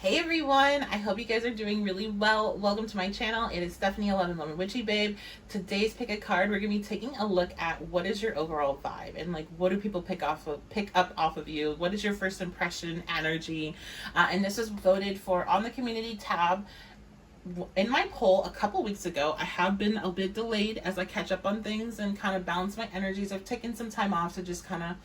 Hey everyone, I hope you guys are doing really well. Welcome to my channel. It is Stephanie 1111 Witchy Babe. Today's pick a card. We're gonna be taking a look at what is your overall vibe and like what do people pick up off of you. What is your first impression energy? And this was voted for on the community tab in my poll a couple weeks ago. I have been a bit delayed as I catch up on things and kind of balance my energies. I've taken some time off to just kind of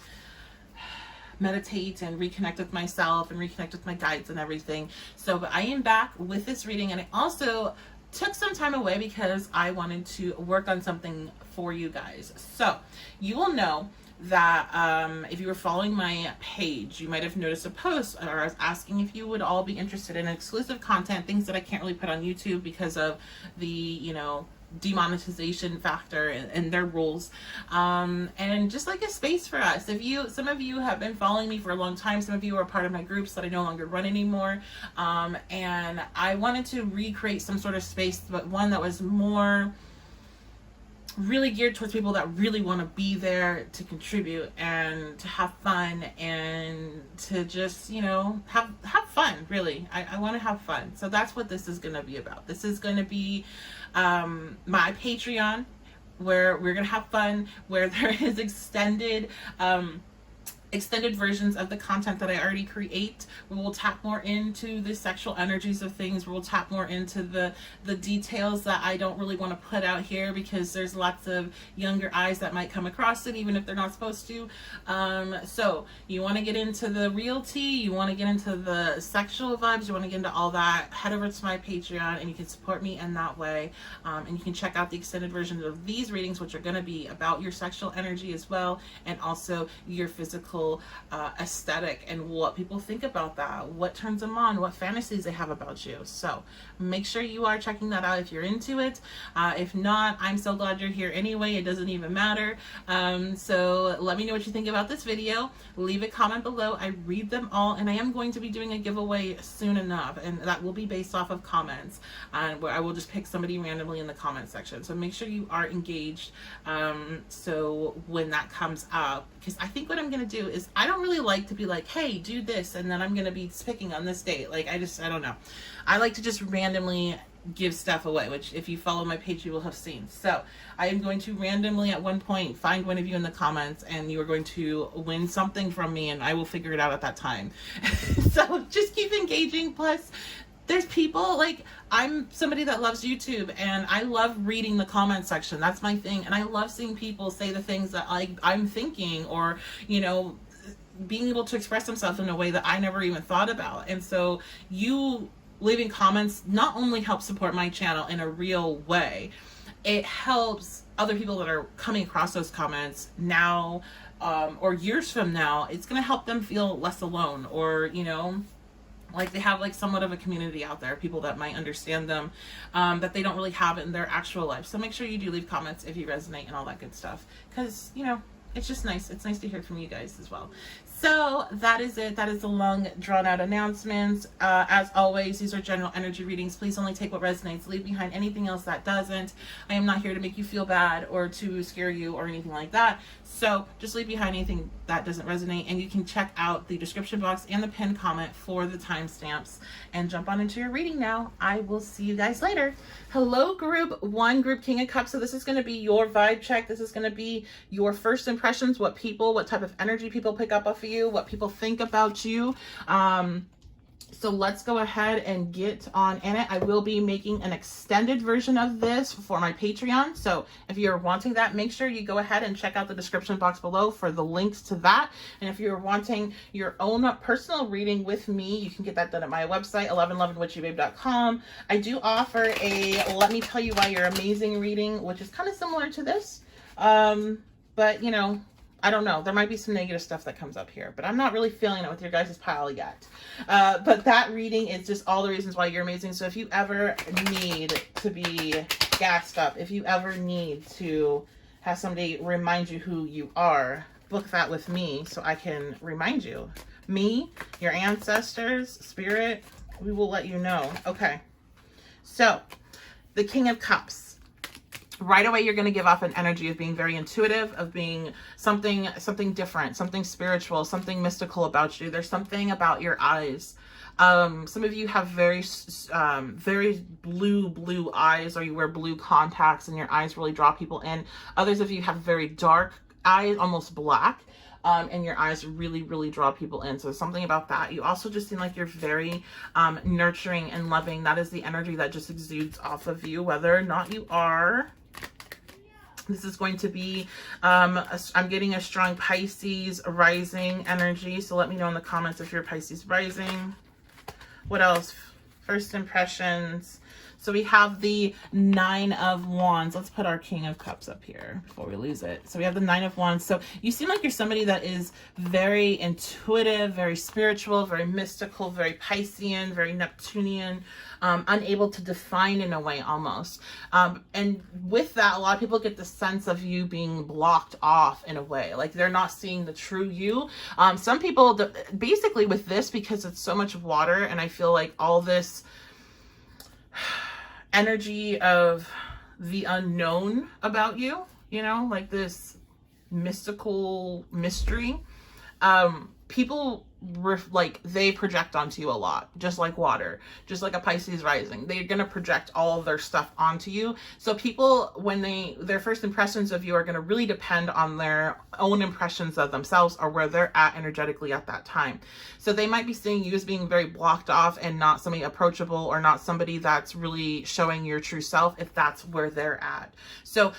meditate and reconnect with myself and reconnect with my guides and everything. So, but I am back with this reading, and I also took some time away because I wanted to work on something for you guys. So, you will know that if you were following my page, you might have noticed a post or I was asking if you would all be interested in exclusive content, things that I can't really put on YouTube because of the, demonetization factor and their rules, and just like a space for us. Some of you have been following me for a long time, some of you are part of my groups that I no longer run anymore, and I wanted to recreate some sort of space, but one that was more really geared towards people that really want to be there to contribute and to have fun and to just have fun. Really, I want to have fun. So that's what this is going to be about. This is going to be my Patreon, where we're going to have fun, where there is extended versions of the content that I already create. We will tap more into the sexual energies of things. We'll tap more into the details that I don't really want to put out here because there's lots of younger eyes that might come across it even if they're not supposed to. So you want to get into the real tea, you want to get into the sexual vibes, you want to get into all that, head over to my Patreon and you can support me in that way. And you can check out the extended versions of these readings, which are going to be about your sexual energy as well, and also your physical aesthetic and what people think about that, what turns them on, what fantasies they have about you. So make sure you are checking that out if you're into it. If not, I'm so glad you're here anyway. It doesn't even matter. So let me know what you think about this video. Leave a comment below. I read them all, and I am going to be doing a giveaway soon enough, and that will be based off of comments, where I will just pick somebody randomly in the comment section. So make sure you are engaged, so when that comes up, because I think what I'm going to do is I don't really like to be like, hey, do this, and then I'm going to be picking on this date. Like, I don't know. I like to just randomly give stuff away, which if you follow my page, you will have seen. So I am going to randomly at one point find one of you in the comments, and you are going to win something from me, and I will figure it out at that time. So just keep engaging. Plus, there's people, like, I'm somebody that loves YouTube, and I love reading the comment section. That's my thing. And I love seeing people say the things that I'm thinking, or, being able to express themselves in a way that I never even thought about. And so you leaving comments not only helps support my channel in a real way, it helps other people that are coming across those comments now, or years from now. It's going to help them feel less alone, or, like they have like somewhat of a community out there, people that might understand them, that they don't really have in their actual life. So make sure you do leave comments if you resonate and all that good stuff, because it's just nice. It's nice to hear from you guys as well. So that is it. That is the long drawn out announcements. As always, these are general energy readings. Please only take what resonates. Leave behind anything else that doesn't. I am not here to make you feel bad or to scare you or anything like that. So just leave behind anything that doesn't resonate, and you can check out the description box and the pinned comment for the timestamps, and jump on into your reading now. I will see you guys later. Hello, group one, group King of Cups. So this is going to be your vibe check. This is going to be your first impressions, what type of energy people pick up off of you, what people think about you. So let's go ahead and get on in it. I will be making an extended version of this for my Patreon. So if you're wanting that, make sure you go ahead and check out the description box below for the links to that. And if you're wanting your own personal reading with me, you can get that done at my website, 1111witchybabe.com. I do offer a Let Me Tell You Why You're Amazing reading, which is kind of similar to this. But I don't know. There might be some negative stuff that comes up here, but I'm not really feeling it with your guys' pile yet. But that reading is just all the reasons why you're amazing. So if you ever need to be gassed up, if you ever need to have somebody remind you who you are, book that with me so I can remind you. Me, your ancestors, spirit, we will let you know. Okay. So, the King of Cups. right away you're going to give off an energy of being very intuitive, of being something different, something spiritual, something mystical about you. There's something about your eyes. Some of you have very blue eyes, or you wear blue contacts and your eyes really draw people in. Others of you have very dark eyes, almost black, and your eyes really draw people in. So something about that. You also just seem like you're very nurturing and loving. That is the energy that just exudes off of you, whether or not you are. This is going to be, I'm getting a strong Pisces rising energy. So let me know in the comments if you're Pisces rising. What else? First impressions. So we have the Nine of Wands. Let's put our King of Cups up here before we lose it. So we have the Nine of Wands. So you seem like you're somebody that is very intuitive, very spiritual, very mystical, very Piscean, very Neptunian, unable to define in a way almost. And with that, a lot of people get the sense of you being blocked off in a way. Like they're not seeing the true you. Some people, basically with this, because it's so much water, and I feel like all this energy of the unknown about you, you know, like this mystical mystery, people like they project onto you a lot, just like water, just like a Pisces rising. They're going to project all of their stuff onto you. So people, when their first impressions of you are going to really depend on their own impressions of themselves or where they're at energetically at that time. So they might be seeing you as being very blocked off and not somebody approachable, or not somebody that's really showing your true self if that's where they're at. So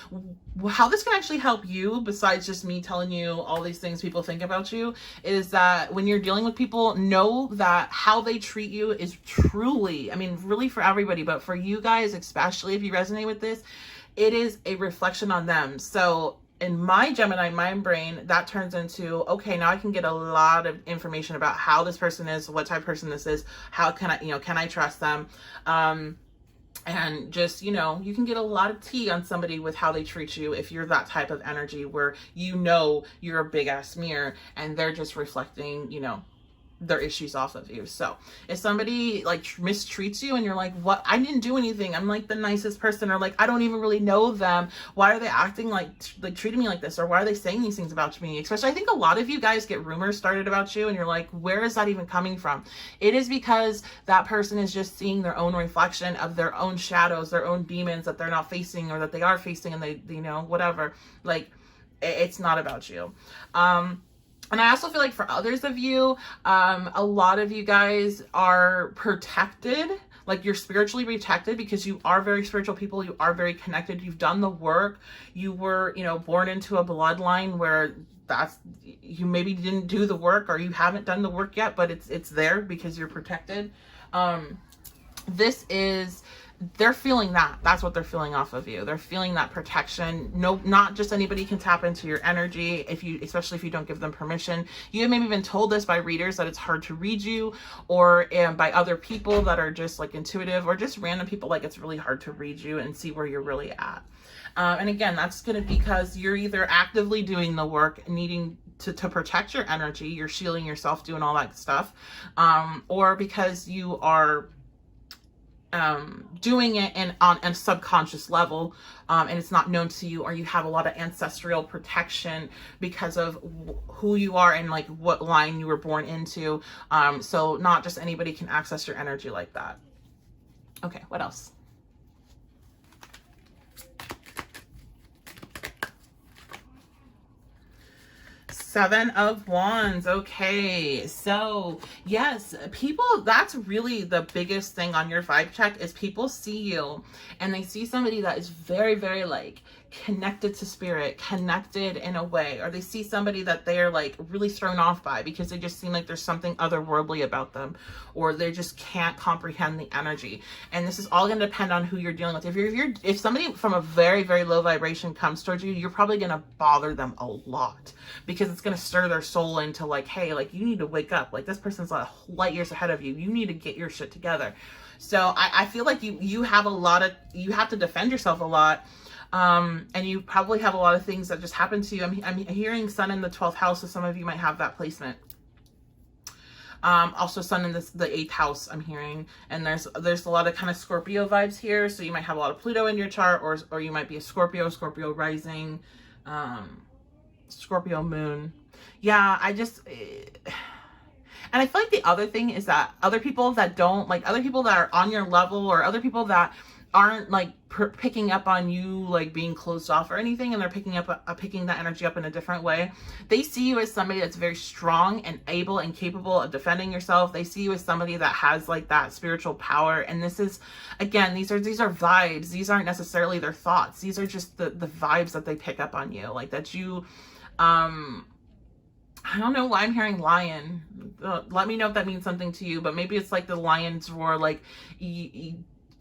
how this can actually help you, besides just me telling you all these things people think about you, is that when you're dealing with people, know that how they treat you is truly, I mean, really for everybody, but for you guys, especially if you resonate with this, it is a reflection on them. So in my Gemini mind brain, that turns into, okay, now I can get a lot of information about how this person is, what type of person this is, how can I, can I trust them? And just, you can get a lot of tea on somebody with how they treat you if you're that type of energy where you're a big ass mirror and they're just reflecting, their issues off of you. So if somebody like mistreats you and you're like, what, I didn't do anything, I'm like the nicest person, or like I don't even really know them, why are they acting like treating me like this, or why are they saying these things about me? Especially, I think a lot of you guys get rumors started about you and you're like, where is that even coming from? It is because that person is just seeing their own reflection of their own shadows, their own demons that they're not facing, or that they are facing, and they whatever, like it's not about you. And I also feel like for others of you, a lot of you guys are protected, like you're spiritually protected because you are very spiritual people. You are very connected. You've done the work. You were, born into a bloodline where you maybe didn't do the work, or you haven't done the work yet, but it's there because you're protected. They're feeling that. That's what they're feeling off of you. They're feeling that protection. No, not just anybody can tap into your energy, especially if you don't give them permission. You have maybe been told this by readers that it's hard to read you, or by other people that are just like intuitive, or just random people, like it's really hard to read you and see where you're really at. And again, that's going to be because you're either actively doing the work, needing to protect your energy, you're shielding yourself, doing all that stuff, or because you are doing it on a subconscious level, and it's not known to you, or you have a lot of ancestral protection because of who you are and like what line you were born into. So not just anybody can access your energy like that. Okay, what else? Seven of Wands. Okay, so yes, people, that's really the biggest thing on your vibe check, is people see you and they see somebody that is very, very like connected to spirit, connected in a way, or they see somebody that they're like really thrown off by because they just seem like there's something otherworldly about them, or they just can't comprehend the energy. And this is all going to depend on who you're dealing with. If somebody from a very, very low vibration comes towards you, you're probably going to bother them a lot, because it's going to stir their soul into like, hey, like you need to wake up, like this person's like light years ahead of you, you need to get your shit together. So I feel like you have to defend yourself a lot. And you probably have a lot of things that just happen to you. I'm hearing Sun in the 12th house, so some of you might have that placement. Also sun in the 8th house, I'm hearing, and there's a lot of kind of Scorpio vibes here. So you might have a lot of Pluto in your chart, or you might be a Scorpio rising, Scorpio moon. Yeah, and I feel like the other thing is that other people that don't, like other people that are on your level, or other people that aren't like picking up on you like being closed off or anything, and they're picking that energy up in a different way, they see you as somebody that's very strong and able and capable of defending yourself. They see you as somebody that has like that spiritual power. And this is, again, these are vibes. These aren't necessarily their thoughts. These are just the vibes that they pick up on you, like that you I don't know why I'm hearing lion. Let me know if that means something to you, but maybe it's like the lion's roar, like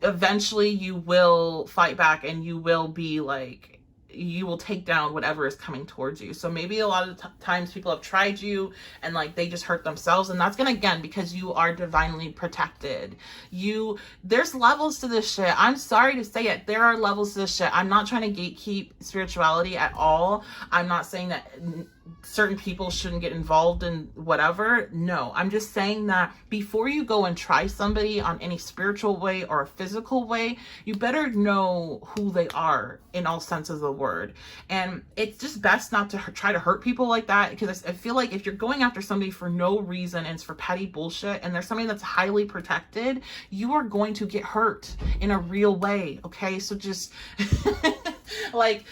eventually you will fight back, and you will be like, you will take down whatever is coming towards you. So maybe a lot of times people have tried you and like they just hurt themselves, and that's gonna, again, because you are divinely protected. There's levels to this shit. I'm sorry to say it, there are levels to this shit. I'm not trying to gatekeep spirituality at all. I'm not saying that certain people shouldn't get involved in whatever. No, I'm just saying that before you go and try somebody on any spiritual way or a physical way, you better know who they are in all senses of the word. And it's just best not to try to hurt people like that, because I feel like if you're going after somebody for no reason and it's for petty bullshit, and there's somebody that's highly protected, you are going to get hurt in a real way. Okay, so just like,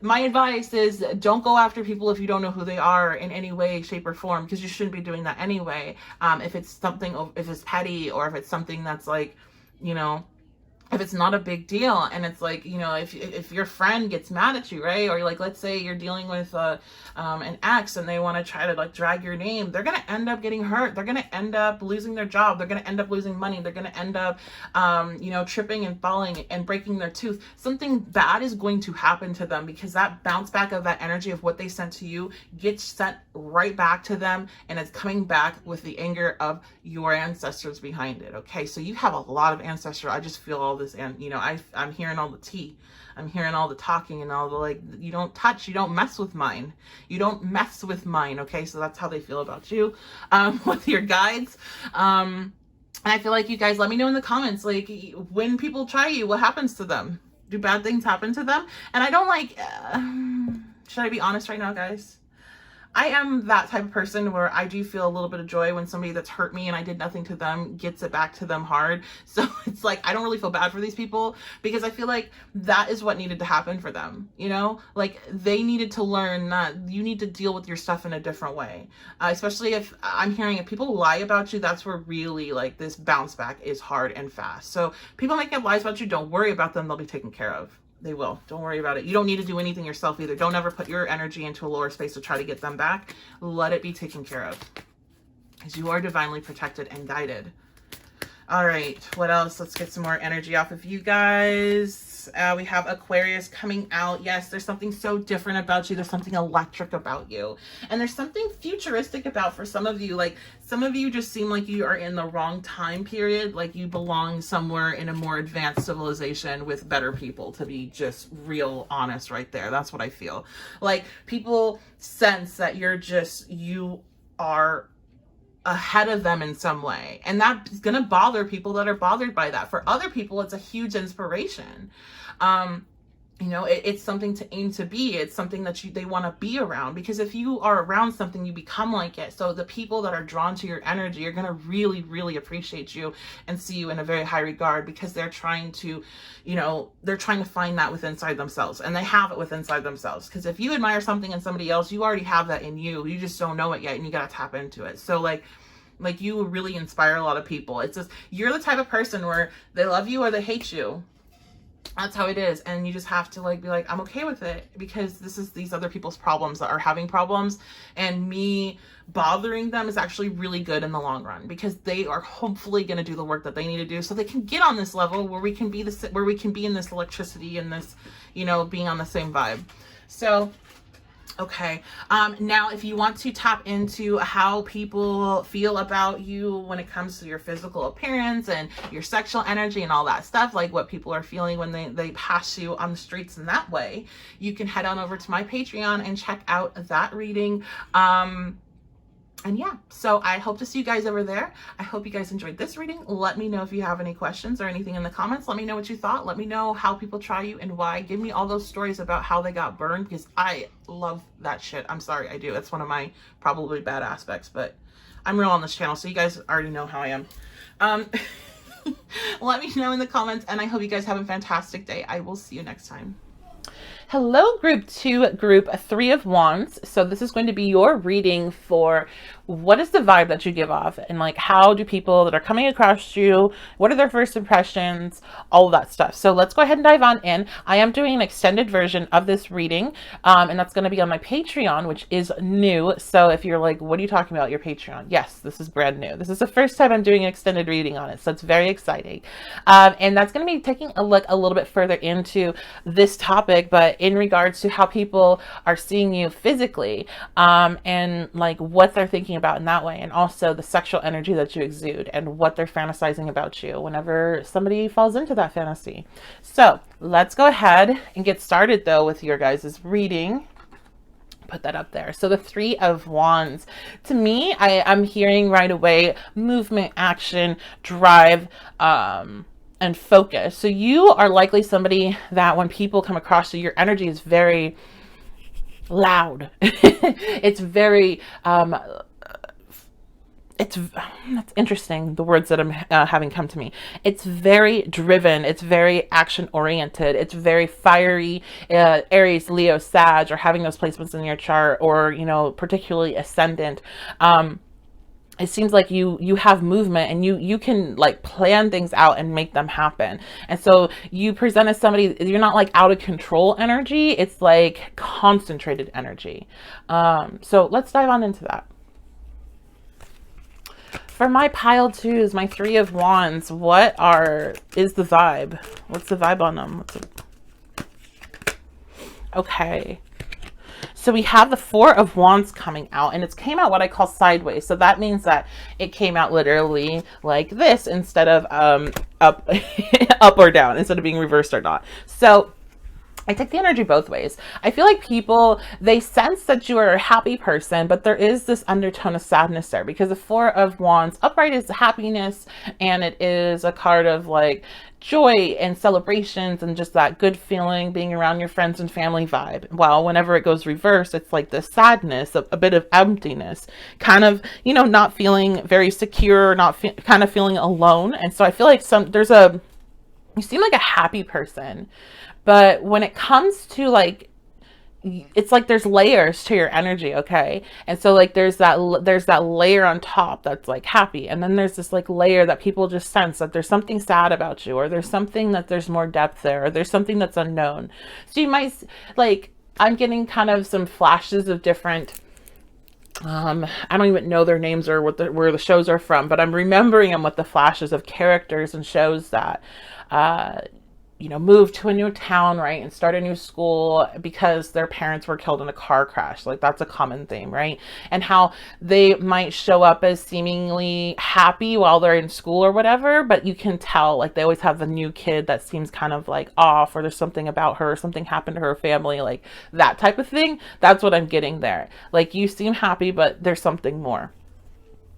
my advice is don't go after people if you don't know who they are in any way, shape, or form, because you shouldn't be doing that anyway. If it's petty, or if it's something that's like, you know, if it's not a big deal, and it's like, you know, if your friend gets mad at you, right? Or like, let's say you're dealing with an ex and they want to try to like drag your name, they're going to end up getting hurt. They're going to end up losing their job. They're going to end up losing money. They're going to end up, you know, tripping and falling and breaking their tooth. Something bad is going to happen to them, because that bounce back of that energy of what they sent to you gets sent right back to them, and it's coming back with the anger of your ancestors behind it. Okay, so you have a lot of ancestors. I just feel all this, and you know, I'm hearing all the tea. I'm hearing all the talking and all the like, you don't mess with mine. You don't mess with mine. Okay, so that's how they feel about you with your guides. And I feel like you guys, let me know in the comments, like, when people try you, what happens to them? Do bad things happen to them? And I don't like, should I be honest right now, guys? I am that type of person where I do feel a little bit of joy when somebody that's hurt me and I did nothing to them gets it back to them hard. So it's like, I don't really feel bad for these people, because I feel like that is what needed to happen for them. You know, like they needed to learn that you need to deal with your stuff in a different way. Especially if I'm hearing if people lie about you, that's where really like this bounce back is hard and fast. So people making up lies about you, don't worry about them. They'll be taken care of. They will. Don't worry about it. You don't need to do anything yourself either. Don't ever put your energy into a lower space to try to get them back. Let it be taken care of, because you are divinely protected and guided. All right, what else? Let's get some more energy off of you guys. We have Aquarius coming out. Yes, there's something so different about you. There's something electric about you. And there's something futuristic about, for some of you, like some of you just seem like you are in the wrong time period. Like you belong somewhere in a more advanced civilization with better people, to be just real honest right there. That's what I feel. Like people sense that you are ahead of them in some way, and that's gonna bother people that are bothered by that. For other people, it's a huge inspiration. You know, it's something to aim to be. It's something that they want to be around, because if you are around something, you become like it. So the people that are drawn to your energy are going to really, really appreciate you and see you in a very high regard, because they're trying to, you know, they're trying to find that within inside themselves, and they have it within inside themselves. Because if you admire something in somebody else, you already have that in you. You just don't know it yet, and you got to tap into it. So like you really inspire a lot of people. It's just, you're the type of person where they love you or they hate you. That's how it is. And you just have to like be like, I'm okay with it, because this is these other people's problems that are having problems, and me bothering them is actually really good in the long run, because they are hopefully going to do the work that they need to do, so they can get on this level where we can be in this electricity and this, you know, being on the same vibe. So okay, now if you want to tap into how people feel about you when it comes to your physical appearance and your sexual energy and all that stuff, like what people are feeling when they pass you on the streets in that way, you can head on over to my Patreon and check out that reading. And yeah, so I hope to see you guys over there. I hope you guys enjoyed this reading. Let me know if you have any questions or anything in the comments. Let me know what you thought. Let me know how people try you and why. Give me all those stories about how they got burned, because I love that shit. I'm sorry, I do. It's one of my probably bad aspects, but I'm real on this channel, so you guys already know how I am. Let me know in the comments, and I hope you guys have a fantastic day. I will see you next time. Hello, group 2, group 3 of Wands. So this is going to be your reading for what is the vibe that you give off, and like how do people that are coming across you, what are their first impressions, all of that stuff. So let's go ahead and dive on in. I am doing an extended version of this reading, and that's going to be on my Patreon, which is new. So if you're like, what are you talking about, your Patreon? Yes, this is brand new. This is the first time I'm doing an extended reading on it, so it's very exciting. And that's going to be taking a look a little bit further into this topic, but in regards to how people are seeing you physically, and like what they're thinking about in that way, and also the sexual energy that you exude and what they're fantasizing about you whenever somebody falls into that fantasy. So let's go ahead and get started though with your guys' reading. Put that up there. So the 3 of Wands, to me, I'm hearing right away movement, action, drive, and focus. So you are likely somebody that when people come across you, your energy is very loud. It's very that's interesting, the words that I'm having come to me. It's very driven. It's very action oriented. It's very fiery. Aries, Leo, Sag, or having those placements in your chart, or, you know, particularly ascendant. It seems like you have movement, and you can like plan things out and make them happen. And so you present as somebody, you're not like out of control energy. It's like concentrated energy. So let's dive on into that. For my pile 2s, my 3 of Wands, is the vibe? What's the vibe on them? Okay. So we have the 4 of Wands coming out, and it's came out what I call sideways. So that means that it came out literally like this instead of up, up or down, instead of being reversed or not. So I take the energy both ways. I feel like people, they sense that you are a happy person, but there is this undertone of sadness there, because the 4 of Wands upright is happiness, and it is a card of like joy and celebrations and just that good feeling, being around your friends and family vibe. While whenever it goes reverse, it's like the sadness, a bit of emptiness, kind of, you know, not feeling very secure, kind of feeling alone. And so I feel like you seem like a happy person. But when it comes to like, it's like there's layers to your energy, okay? And so like there's that layer on top that's like happy, and then there's this like layer that people just sense that there's something sad about you, or there's something that there's more depth there, or there's something that's unknown. So you might like, I'm getting kind of some flashes of different, I don't even know their names or where the shows are from, but I'm remembering them with the flashes of characters and shows that you know, moved to a new town, right, and start a new school because their parents were killed in a car crash. Like, that's a common theme, right? And how they might show up as seemingly happy while they're in school or whatever, but you can tell, like, they always have the new kid that seems kind of like off, or there's something about her, something happened to her family, like that type of thing. That's what I'm getting there. Like, you seem happy, but there's something more.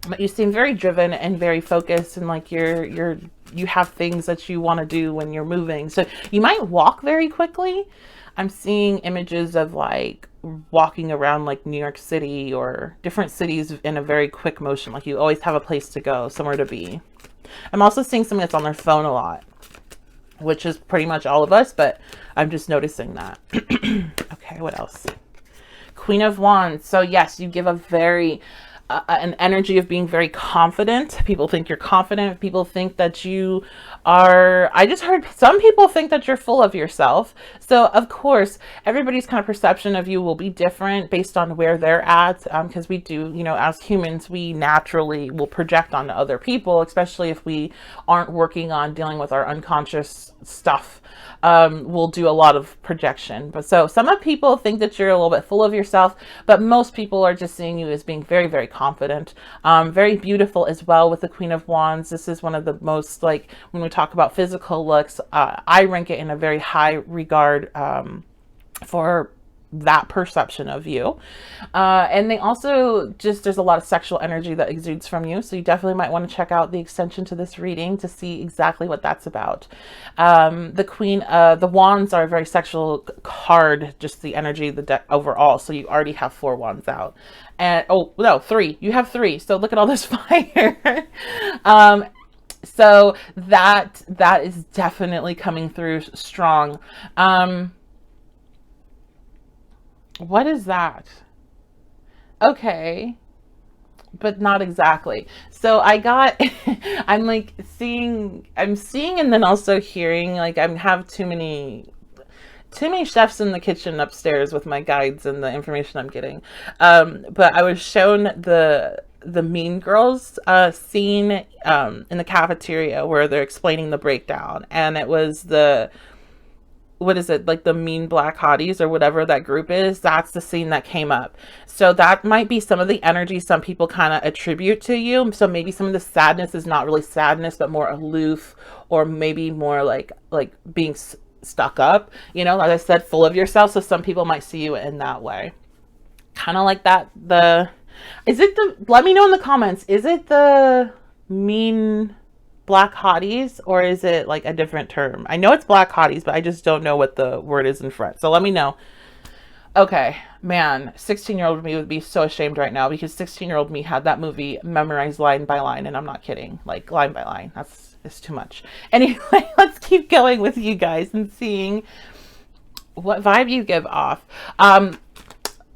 But you seem very driven and very focused, and like you have things that you want to do when you're moving. So you might walk very quickly. I'm seeing images of like walking around like New York City or different cities in a very quick motion. Like you always have a place to go, somewhere to be. I'm also seeing somebody that's on their phone a lot, which is pretty much all of us, but I'm just noticing that. Okay, what else? Queen of Wands. So yes, you give a very an energy of being very confident. People think you're confident. People think that you are, I just heard some people think that you're full of yourself. So of course, everybody's kind of perception of you will be different based on where they're at. Because we do, you know, as humans, we naturally will project onto other people, especially if we aren't working on dealing with our unconscious stuff. We'll do a lot of projection. But so some of people think that you're a little bit full of yourself, but most people are just seeing you as being very, very confident, very beautiful as well with the Queen of Wands. This is one of the most, like, when we talk about physical looks, I rank it in a very high regard for that perception of you. And they also just, there's a lot of sexual energy that exudes from you. So you definitely might want to check out the extension to this reading to see exactly what that's about. The Queen, the Wands are a very sexual card, just the energy of the deck overall. So you already have 4 wands out. And, oh, no, 3. You have 3. So look at all this fire. So that is definitely coming through strong. What is that? Okay, but not exactly. So I got, I'm seeing and then also hearing, like I have too many chefs in the kitchen upstairs with my guides and the information I'm getting. But I was shown the Mean Girls scene in the cafeteria where they're explaining the breakdown, and it was what is it, like the Mean Black Hotties or whatever that group is. That's the scene that came up. So that might be some of the energy some people kind of attribute to you. So maybe some of the sadness is not really sadness, but more aloof, or maybe more like being stuck up, you know, as I said, full of yourself. So some people might see you in that way. Kind of like that. Let me know in the comments, is it the Mean Black Hotties, or is it like a different term? I know it's Black Hotties, but I just don't know what the word is in front. So let me know. Okay, man, 16-year-old me would be so ashamed right now, because 16-year-old me had that movie memorized line by line, and I'm not kidding, like line by line. It's too much. Anyway, let's keep going with you guys and seeing what vibe you give off.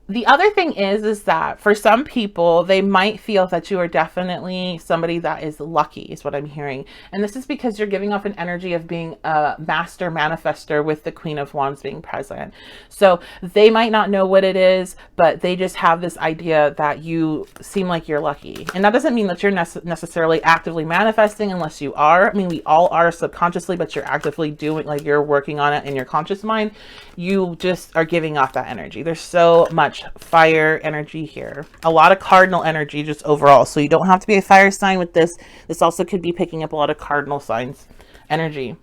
The other thing is that for some people, they might feel that you are definitely somebody that is lucky, is what I'm hearing. And this is because you're giving off an energy of being a master manifester with the Queen of Wands being present. So they might not know what it is, but they just have this idea that you seem like you're lucky. And that doesn't mean that you're necessarily actively manifesting, unless you are. I mean, we all are subconsciously, but you're actively doing, like you're working on it in your conscious mind. You just are giving off that energy. There's so much fire energy here, a lot of cardinal energy just overall. So you don't have to be a fire sign with this. This also could be picking up a lot of cardinal signs energy.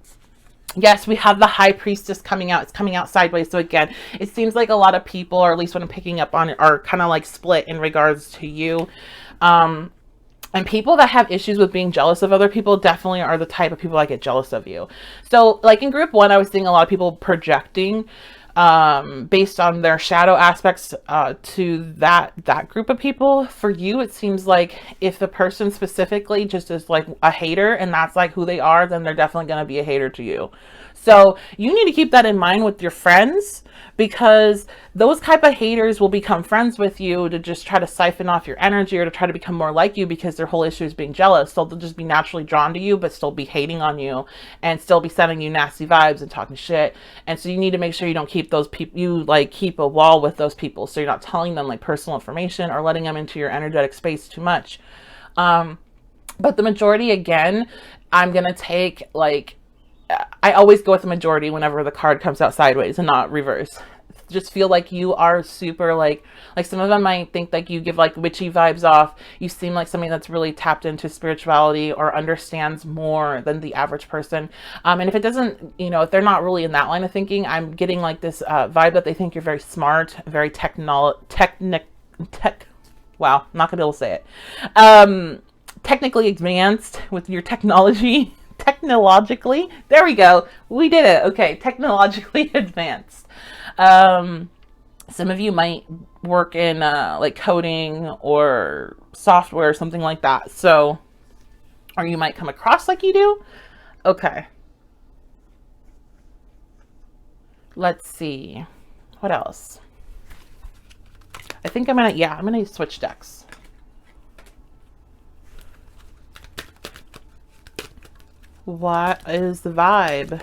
Yes, we have the High Priestess coming out. It's coming out sideways. So again, it seems like a lot of people, or at least what I'm picking up on it, are kind of like split in regards to you. And people that have issues with being jealous of other people definitely are the type of people that get jealous of you. So like in group 1, I was seeing a lot of people projecting based on their shadow aspects to that group of people. For you, it seems like if the person specifically just is like a hater, and that's like who they are, then they're definitely going to be a hater to you. So you need to keep that in mind with your friends, because those type of haters will become friends with you to just try to siphon off your energy, or to try to become more like you, because their whole issue is being jealous. So they'll just be naturally drawn to you, but still be hating on you, and still be sending you nasty vibes and talking shit. And so you need to make sure you don't keep those people, you like keep a wall with those people. So you're not telling them like personal information or letting them into your energetic space too much. But the majority, again, I'm going to take like, I always go with the majority whenever the card comes out sideways and not reverse. Just feel like you are super like some of them might think like you give like witchy vibes off. You seem like somebody that's really tapped into spirituality or understands more than the average person. And if it doesn't, you know, if they're not really in that line of thinking, I'm getting like this vibe that they think you're very smart, very wow, I'm not gonna be able to say it. Technically advanced with your technology. Technologically, there we go, we did it. Okay, technologically advanced. Some of you might work in like coding or software or something like that, so, or you might come across like you do. Okay, let's see what else. I think I'm gonna switch decks. What is the vibe?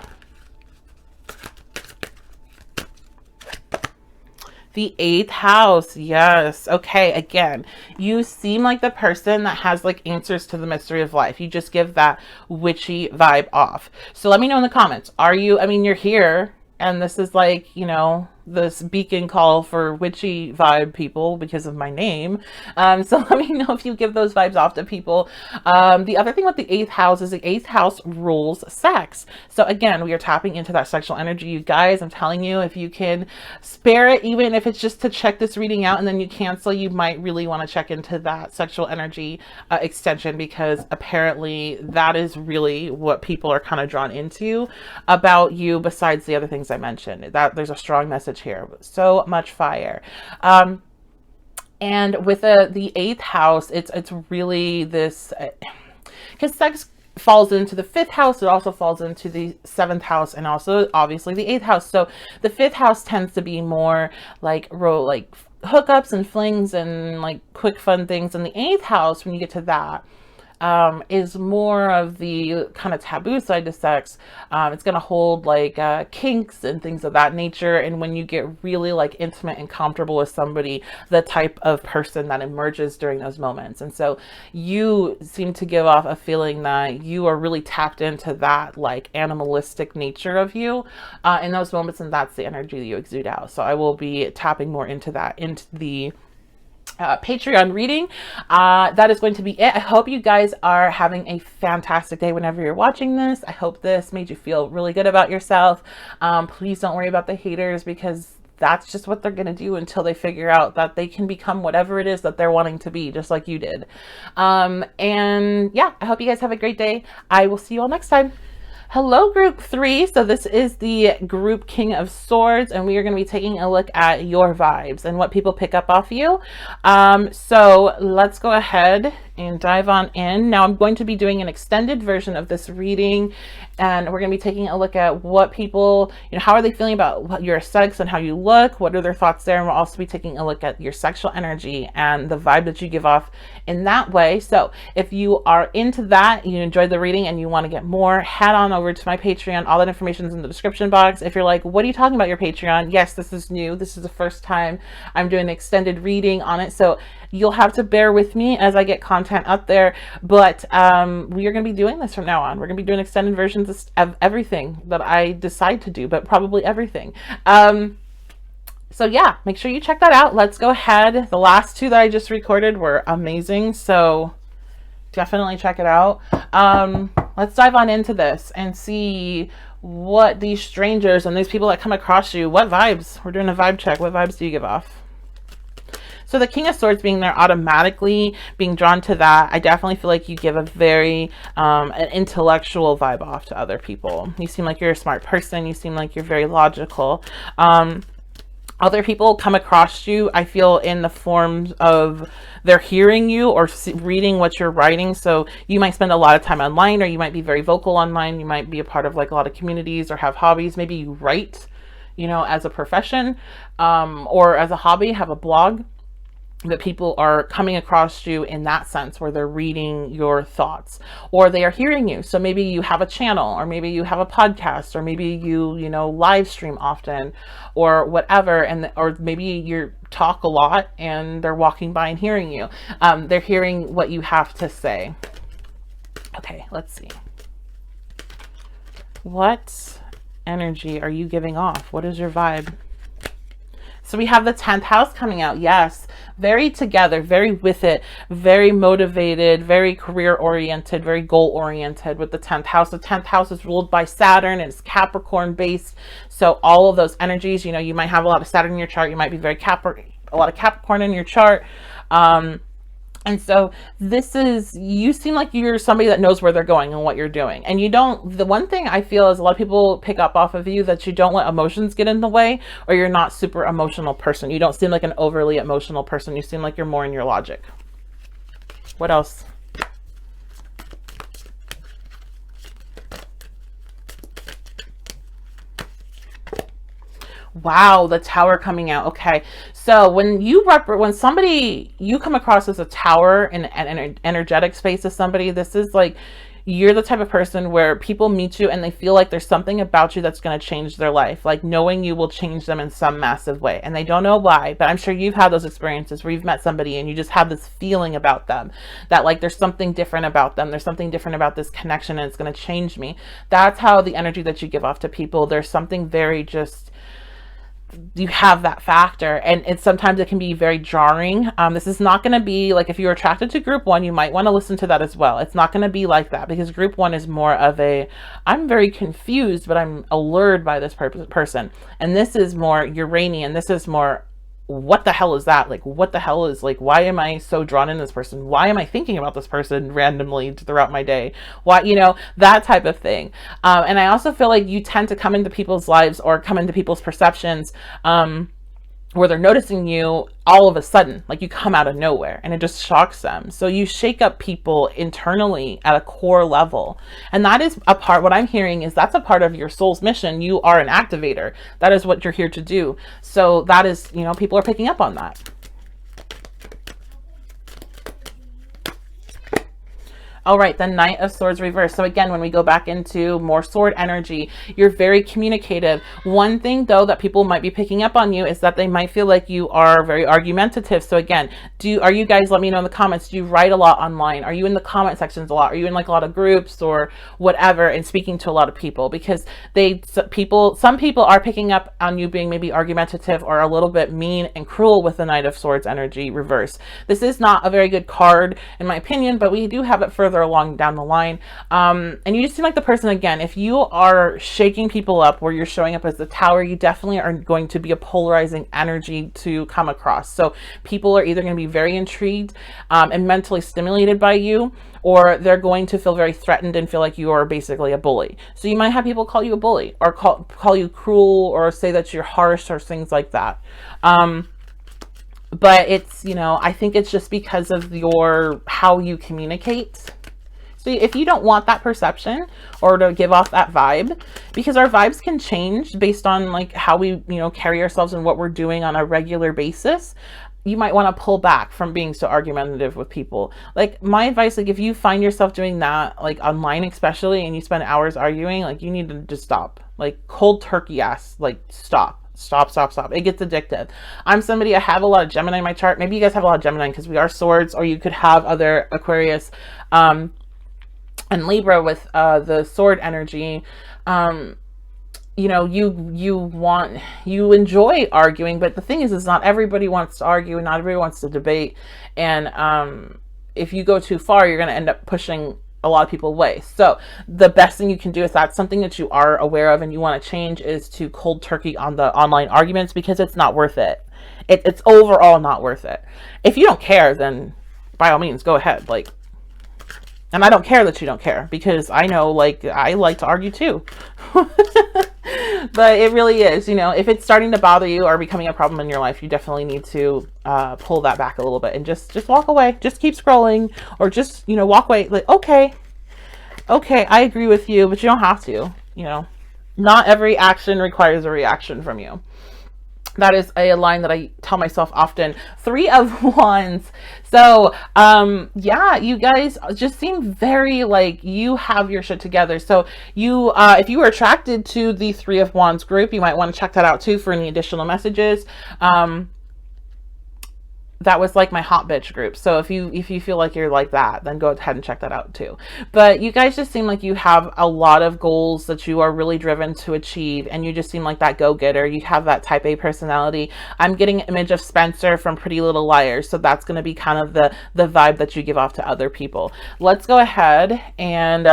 The 8th house. Yes. Okay. Again, you seem like the person that has like answers to the mystery of life. You just give that witchy vibe off. So let me know in the comments. Are you, I mean, you're here, and this is like, you know, this beacon call for witchy vibe people because of my name. So let me know if you give those vibes off to people. The other thing with the 8th house is the 8th house rules sex. So again, we are tapping into that sexual energy. You guys, I'm telling you, if you can spare it, even if it's just to check this reading out and then you cancel, you might really want to check into that sexual energy extension, because apparently that is really what people are kind of drawn into about you, besides the other things I mentioned. That there's a strong message here. So much fire. And with the 8th house, it's really this, because sex falls into the 5th house. It also falls into the 7th house, and also obviously the 8th house. So the 5th house tends to be more like hookups and flings and like quick fun things. And the 8th house, when you get to that, is more of the kind of taboo side to sex. It's going to hold like kinks and things of that nature. And when you get really like intimate and comfortable with somebody, the type of person that emerges during those moments. And so you seem to give off a feeling that you are really tapped into that like animalistic nature of you in those moments. And that's the energy that you exude out. So I will be tapping more into that, into the Patreon reading. That is going to be it. I hope you guys are having a fantastic day whenever you're watching this. I hope this made you feel really good about yourself. Please don't worry about the haters, because that's just what they're going to do until they figure out that they can become whatever it is that they're wanting to be, just like you did. And yeah, I hope you guys have a great day. I will see you all next time. Hello, group 3. So this is the group King of Swords, and we are going to be taking a look at your vibes and what people pick up off you. So let's go ahead and dive on in. Now I'm going to be doing an extended version of this reading, and we're going to be taking a look at what people, how are they feeling about your sex and how you look, what are their thoughts there, and we'll also be taking a look at your sexual energy and the vibe that you give off in that way. So if you are into that, you enjoyed the reading and you want to get more, head on over to my Patreon. All that information is in the description box. If you're like, what are you talking about, your Patreon? Yes, this is new. This is the first time I'm doing an extended reading on it, so you'll have to bear with me as I get content up there. But we are going to be doing this from now on. We're going to be doing extended versions of everything that I decide to do, but probably everything. So yeah, make sure you check that out. Let's go ahead. The last 2 that I just recorded were amazing, so definitely check it out. Let's dive on into this and see what these strangers and these people that come across you, what vibes. We're doing a vibe check. What vibes do you give off? So the King of Swords being there, automatically being drawn to that, I definitely feel like you give a very an intellectual vibe off to other people. You seem like you're a smart person. You seem like you're very logical. Other people come across you, I feel, in the forms of they're hearing you or reading what you're writing. So you might spend a lot of time online, or you might be very vocal online. You might be a part of like a lot of communities or have hobbies. Maybe you write, as a profession or as a hobby, have a blog. That people are coming across you in that sense, where they're reading your thoughts or they are hearing you. So maybe you have a channel, or maybe you have a podcast, or maybe you live stream often or whatever. Or maybe you talk a lot and they're walking by and hearing you. They're hearing what you have to say. Okay, let's see. What energy are you giving off? What is your vibe? So we have the 10th house coming out. Yes, very together, very with it, very motivated, very career oriented, very goal oriented with the 10th house. The 10th house is ruled by Saturn and it's Capricorn based. So all of those energies, you might have a lot of Saturn in your chart. You might be very a lot of Capricorn in your chart. And so you seem like you're somebody that knows where they're going and what you're doing. And the one thing I feel is a lot of people pick up off of you that you don't let emotions get in the way, or you're not super emotional person. You don't seem like an overly emotional person. You seem like you're more in your logic. What else? Wow, the Tower coming out. Okay, so when you come across as a tower in an energetic space of somebody, this is like you're the type of person where people meet you and they feel like there's something about you that's going to change their life. Like knowing you will change them in some massive way, and they don't know why, but I'm sure you've had those experiences where you've met somebody and you just have this feeling about them that like there's something different about them. There's something different about this connection and it's going to change me. That's how the energy that you give off to people. There's something very just you have that factor, and it's sometimes it can be very jarring. This is not going to be like, if you're attracted to group one, you might want to listen to that as well. It's not going to be like that, because group one is more of a, I'm very confused but I'm allured by this person, and this is more Uranian. This is more, what the hell is that? Like, what the hell is, like, why am I so drawn in this person? Why am I thinking about this person randomly throughout my day? Why, that type of thing. And I also feel like you tend to come into people's lives or come into people's perceptions, where they're noticing you all of a sudden, like you come out of nowhere, and it just shocks them. So you shake up people internally at a core level. And that is a part, what I'm hearing is that's a part of your soul's mission. You are an activator. That is what you're here to do. So that is, people are picking up on that. All right, the Knight of Swords reverse. So again, when we go back into more sword energy, you're very communicative. One thing though that people might be picking up on you is that they might feel like you are very argumentative. So again, are you guys, let me know in the comments, do you write a lot online? Are you in the comment sections a lot? Are you in like a lot of groups or whatever and speaking to a lot of people? Because some people are picking up on you being maybe argumentative or a little bit mean and cruel with the Knight of Swords energy reverse. This is not a very good card in my opinion, but we do have it further along down the line. And you just seem like the person, again, if you are shaking people up where you're showing up as the Tower, you definitely are going to be a polarizing energy to come across. So people are either going to be very intrigued and mentally stimulated by you, or they're going to feel very threatened and feel like you are basically a bully. So you might have people call you a bully or call you cruel or say that you're harsh or things like that. But it's, I think it's just because of how you communicate. So if you don't want that perception or to give off that vibe, because our vibes can change based on like how we, carry ourselves and what we're doing on a regular basis, you might want to pull back from being so argumentative with people. Like my advice, like if you find yourself doing that, like online especially, and you spend hours arguing, like you need to just stop. Like cold turkey ass, like stop. It gets addictive. I'm somebody, I have a lot of Gemini in my chart. Maybe you guys have a lot of Gemini because we are swords, or you could have other Aquarius and Libra with the sword energy. You enjoy arguing, but the thing is not everybody wants to argue and not everybody wants to debate. And if you go too far, you're going to end up pushing a lot of people away. So the best thing you can do, if that's something that you are aware of and you want to change, is to cold turkey on the online arguments, because it's not worth it. It's overall not worth it. If you don't care, then by all means, go ahead. And I don't care that you don't care, because I know, I like to argue too. But it really is, if it's starting to bother you or becoming a problem in your life, you definitely need to pull that back a little bit and just walk away. Just keep scrolling, or just, walk away. Like, okay, I agree with you, but you don't have to, not every action requires a reaction from you. That is a line that I tell myself often. 3 of Wands. So, yeah, you guys just seem very like you have your shit together. So you, if you were attracted to the 3 of Wands group, you might want to check that out too for any additional messages. That was like my hot bitch group. So if you feel like you're like that, then go ahead and check that out too. But you guys just seem like you have a lot of goals that you are really driven to achieve, and you just seem like that go-getter. You have that type A personality. I'm getting an image of Spencer from Pretty Little Liars, so that's going to be kind of the vibe that you give off to other people. Let's go ahead and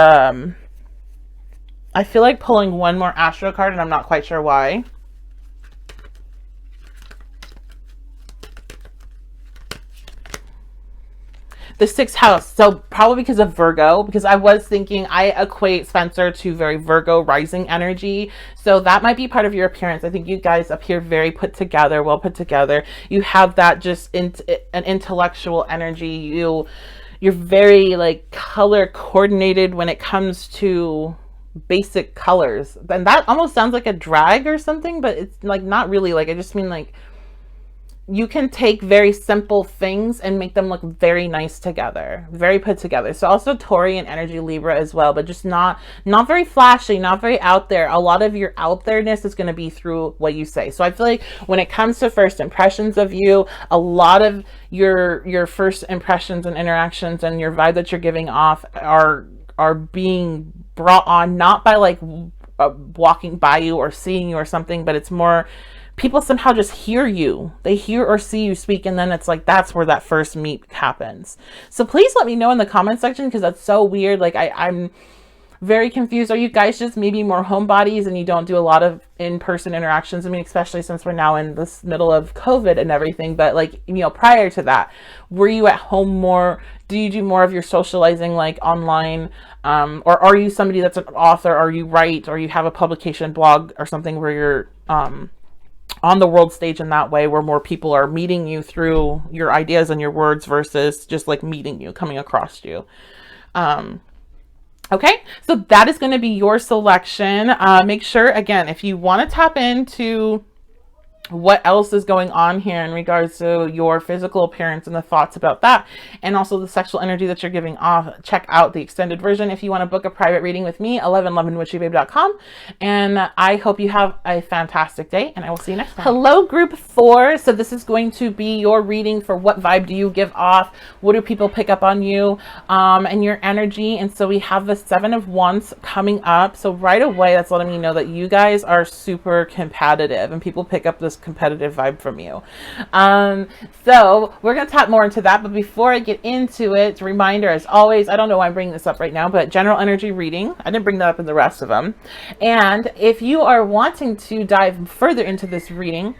I feel like pulling one more Astro card, and I'm not quite sure why. The 6th house. So probably because of Virgo, because I was thinking I equate Spencer to very Virgo rising energy. So that might be part of your appearance. I think you guys appear very put together, well put together. You have that just an intellectual energy. You're very like color coordinated when it comes to basic colors. And that almost sounds like a drag or something, but it's like not really. Like I just mean like you can take very simple things and make them look very nice together, very put together. So also Taurian energy, Libra as well, but just not very flashy, not very out there. A lot of your out there-ness is going to be through what you say. So I feel like when it comes to first impressions of you, a lot of your first impressions and interactions and your vibe that you're giving off are being brought on not by like walking by you or seeing you or something, but it's more people somehow just hear you. They hear or see you speak, and then it's like that's where that first meet happens. So please let me know in the comment section, because that's so weird. Like I'm very confused. Are you guys just maybe more homebodies and you don't do a lot of in-person interactions? I mean, especially since we're now in this middle of COVID and everything, but like, you know, prior to that, were you at home more? Do you do more of your socializing like online? Or are you somebody that's an author, or you write, or you have a publication blog or something where you're on the world stage in that way, where more people are meeting you through your ideas and your words versus just like meeting you, coming across you? Okay, so that is going to be your selection. Make sure, again, if you want to tap into what else is going on here in regards to your physical appearance and the thoughts about that, and also the sexual energy that you're giving off, check out the extended version. If you want to book a private reading with me, 1111witchybabe.com. And I hope you have a fantastic day, and I will see you next time. Hello, group 4. So this is going to be your reading for what vibe do you give off? What do people pick up on you, and your energy? And so we have the 7 of Wands coming up. So right away, that's letting me know that you guys are super competitive, and people pick up this competitive vibe from you. So we're going to tap more into that, but before I get into it, reminder as always, I don't know why I'm bringing this up right now, but general energy reading, I didn't bring that up in the rest of them. And if you are wanting to dive further into this reading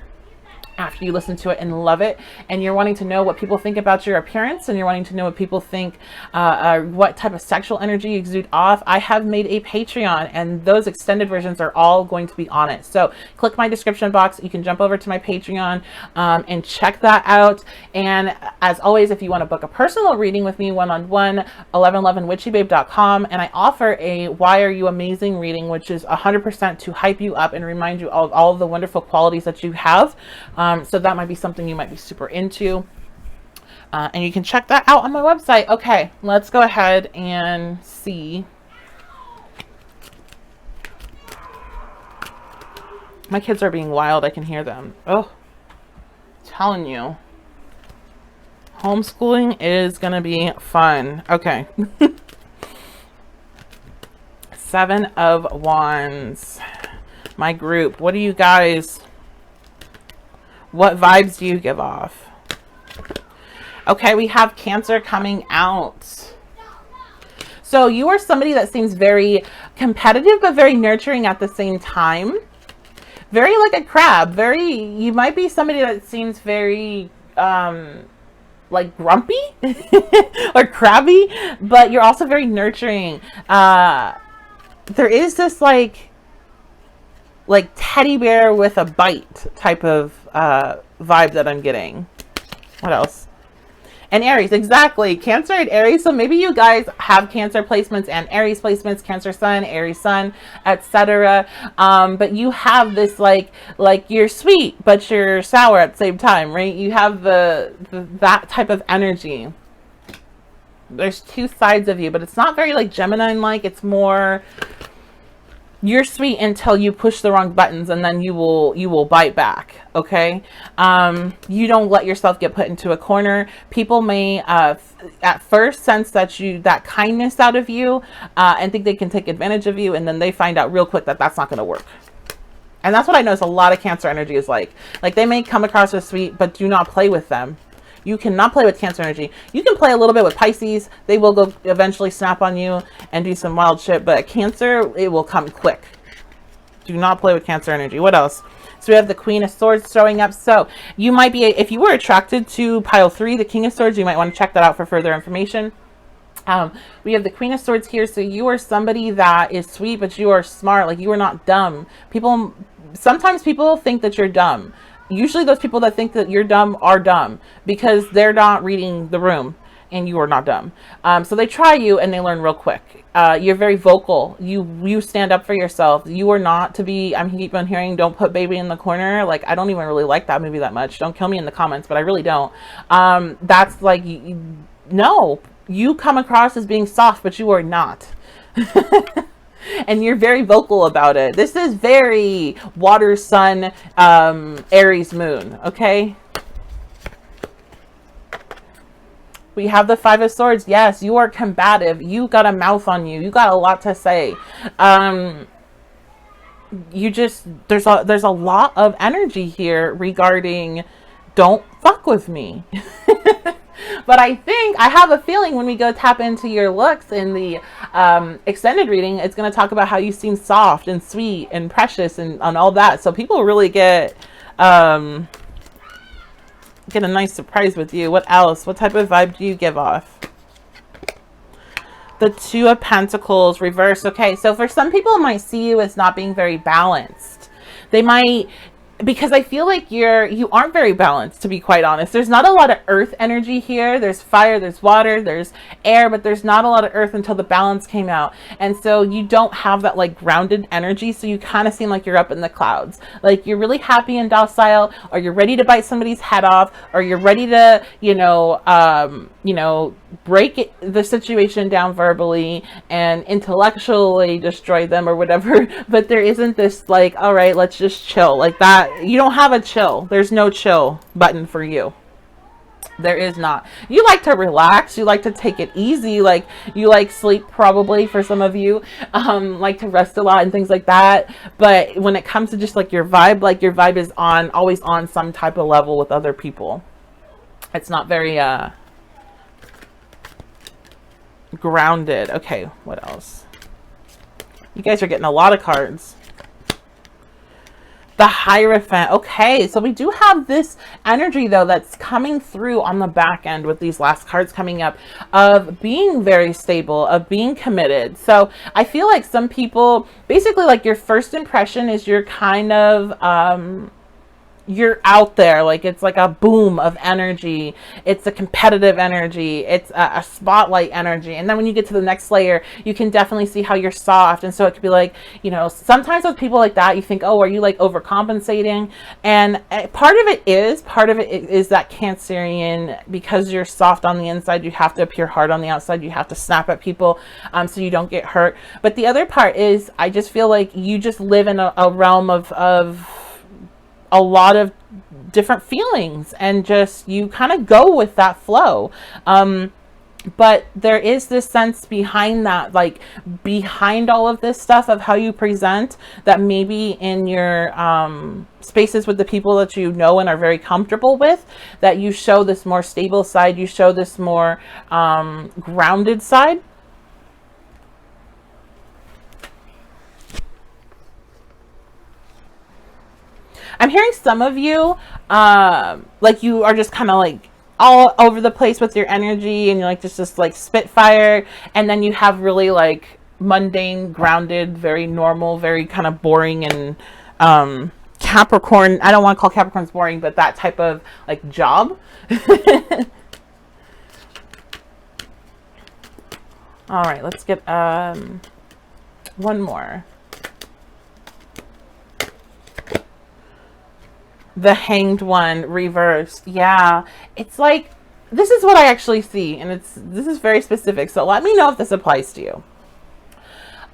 after you listen to it and love it, and you're wanting to know what people think about your appearance, and you're wanting to know what people think, what type of sexual energy you exude off, I have made a Patreon, and those extended versions are all going to be on it. So click my description box. You can jump over to my Patreon and check that out. And as always, if you want to book a personal reading with me one-on-one, 1111witchybabe.com, and I offer a Why Are You Amazing reading, which is 100% to hype you up and remind you of all of the wonderful qualities that you have. So that might be something you might be super into. And you can check that out on my website. Okay, let's go ahead and see. My kids are being wild. I can hear them. Oh, telling you. Homeschooling is going to be fun. Okay. 7 of Wands. My group. What do you guys... What vibes do you give off? Okay, we have Cancer coming out. So you are somebody that seems very competitive, but very nurturing at the same time. Very like a crab. You might be somebody that seems very, like grumpy or crabby, but you're also very nurturing. There is this like teddy bear with a bite type of vibe that I'm getting. What else? And Aries, exactly. Cancer and Aries. So maybe you guys have Cancer placements and Aries placements, Cancer Sun, Aries Sun, etc. But you have this like you're sweet, but you're sour at the same time, right? You have that type of energy. There's two sides of you, but it's not very like Gemini-like. It's more... You're sweet until you push the wrong buttons, and then you will bite back. Okay. You don't let yourself get put into a corner. People may at first sense that kindness out of you and think they can take advantage of you, and then they find out real quick that that's not going to work. And that's what I notice a lot of Cancer energy is like they may come across as sweet, but do not play with them. You cannot play with Cancer energy. You can play a little bit with Pisces. They will go eventually snap on you and do some wild shit. But Cancer, it will come quick. Do not play with Cancer energy. What else? So we have the Queen of Swords showing up. So you might be, if you were attracted to pile 3, the King of Swords, you might want to check that out for further information. We have the Queen of Swords here. So you are somebody that is sweet, but you are smart. Like you are not dumb. Sometimes people think that you're dumb. Usually those people that think that you're dumb are dumb because they're not reading the room and you are not dumb. So they try you and they learn real quick. You're very vocal. You stand up for yourself. You are not to be, I keep on hearing, don't put baby in the corner. Like, I don't even really like that movie that much. Don't kill me in the comments, but I really don't. That's like, no, you come across as being soft, but you are not. And you're very vocal about it. This is very water, sun, Aries, moon. Okay. We have the 5 of Swords. Yes, you are combative. You got a mouth on you. You got a lot to say. you just, there's a lot of energy here regarding don't fuck with me. But I have a feeling when we go tap into your looks in the extended reading, it's going to talk about how you seem soft and sweet and precious and all that. So people really um, get a nice surprise with you. What else? What type of vibe do you give off? The Two of Pentacles reverse. Okay, so for some people, it might see you as not being very balanced. They might, because I feel like you aren't very balanced, to be quite honest. There's not a lot of earth energy here. There's fire, there's water, there's air, but there's not a lot of earth until the balance came out. And so you don't have that like grounded energy. So you kind of seem like you're up in the clouds. Like you're really happy and docile, or you're ready to bite somebody's head off, or you're ready to, break the situation down verbally and intellectually destroy them or whatever. But there isn't this like, all right, let's just chill like that. You don't have a chill. There's no chill button for you. There is not. You like to relax. You like to take it easy. Like you like sleep, probably for some of you, like to rest a lot and things like that. But when it comes to just like your vibe is always on some type of level with other people. It's not very grounded. Okay, what else? You guys are getting a lot of cards. The Hierophant. Okay, so we do have this energy though that's coming through on the back end with these last cards coming up of being very stable, of being committed. So I feel like some people, basically like your first impression is you're kind of you're out there, like it's like a boom of energy, it's a competitive energy, it's a spotlight energy, and then when you get to the next layer you can definitely see how you're soft. And so it could be like, sometimes with people like that you think, oh, are you like overcompensating? And part of it is that Cancerian, because you're soft on the inside, you have to appear hard on the outside, you have to snap at people so you don't get hurt. But the other part is, I just feel like you just live in a realm of a lot of different feelings, and just you kind of go with that flow. But there is this sense behind that, like behind all of this stuff of how you present, that maybe in your spaces with the people that you know and are very comfortable with, that you show this more stable side, you show this more grounded side. I'm hearing some of you, like you are just kind of like all over the place with your energy, and you're like just like spitfire, and then you have really like mundane, grounded, very normal, very kind of boring, and Capricorn. I don't want to call Capricorns boring, but that type of like job. All right, let's get one more. The Hanged One reversed. Yeah, it's like, this is what I actually see, and this is very specific, so let me know if this applies to you.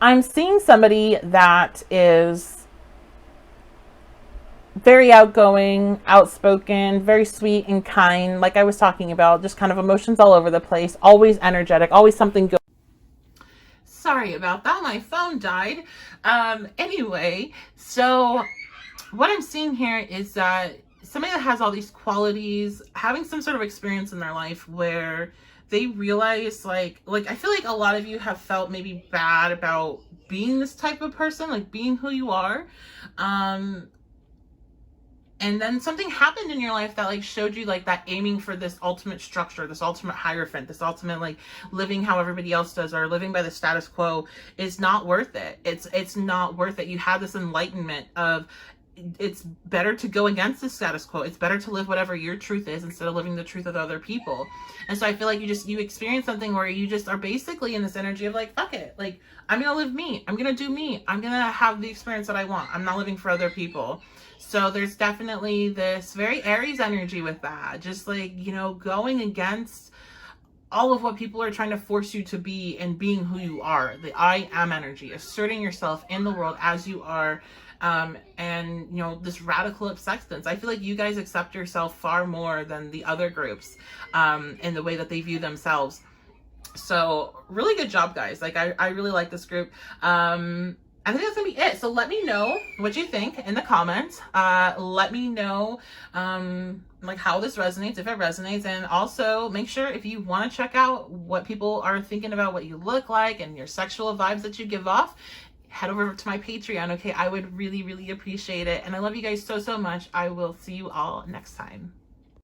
I'm seeing somebody that is very outgoing, outspoken, very sweet and kind, like I was talking about, just kind of emotions all over the place, always energetic, always something good. Sorry about that, my phone died. Anyway, so what I'm seeing here is that somebody that has all these qualities, having some sort of experience in their life where they realize, like I feel like a lot of you have felt maybe bad about being this type of person, like being who you are. And then something happened in your life that like showed you like that aiming for this ultimate structure, this ultimate Hierophant, this ultimate like living how everybody else does, or living by the status quo, is not worth it. It's not worth it. You have this enlightenment of, it's better to go against the status quo. It's better to live whatever your truth is instead of living the truth of other people. And so I feel like you experience something where you just are basically in this energy of like, fuck it. Like, I'm going to live me. I'm going to do me. I'm going to have the experience that I want. I'm not living for other people. So there's definitely this very Aries energy with that. Just like, going against all of what people are trying to force you to be, and being who you are. The I am energy, asserting yourself in the world as you are. And this radical acceptance. I feel like you guys accept yourself far more than the other groups, in the way that they view themselves. So really good job, guys. Like I really like this group. I think that's gonna be it. So let me know what you think in the comments. Let me know like how this resonates, if it resonates, and also make sure if you want to check out what people are thinking about what you look like and your sexual vibes that you give off, head over to my Patreon, okay? I would really, really appreciate it. And I love you guys so, so much. I will see you all next time.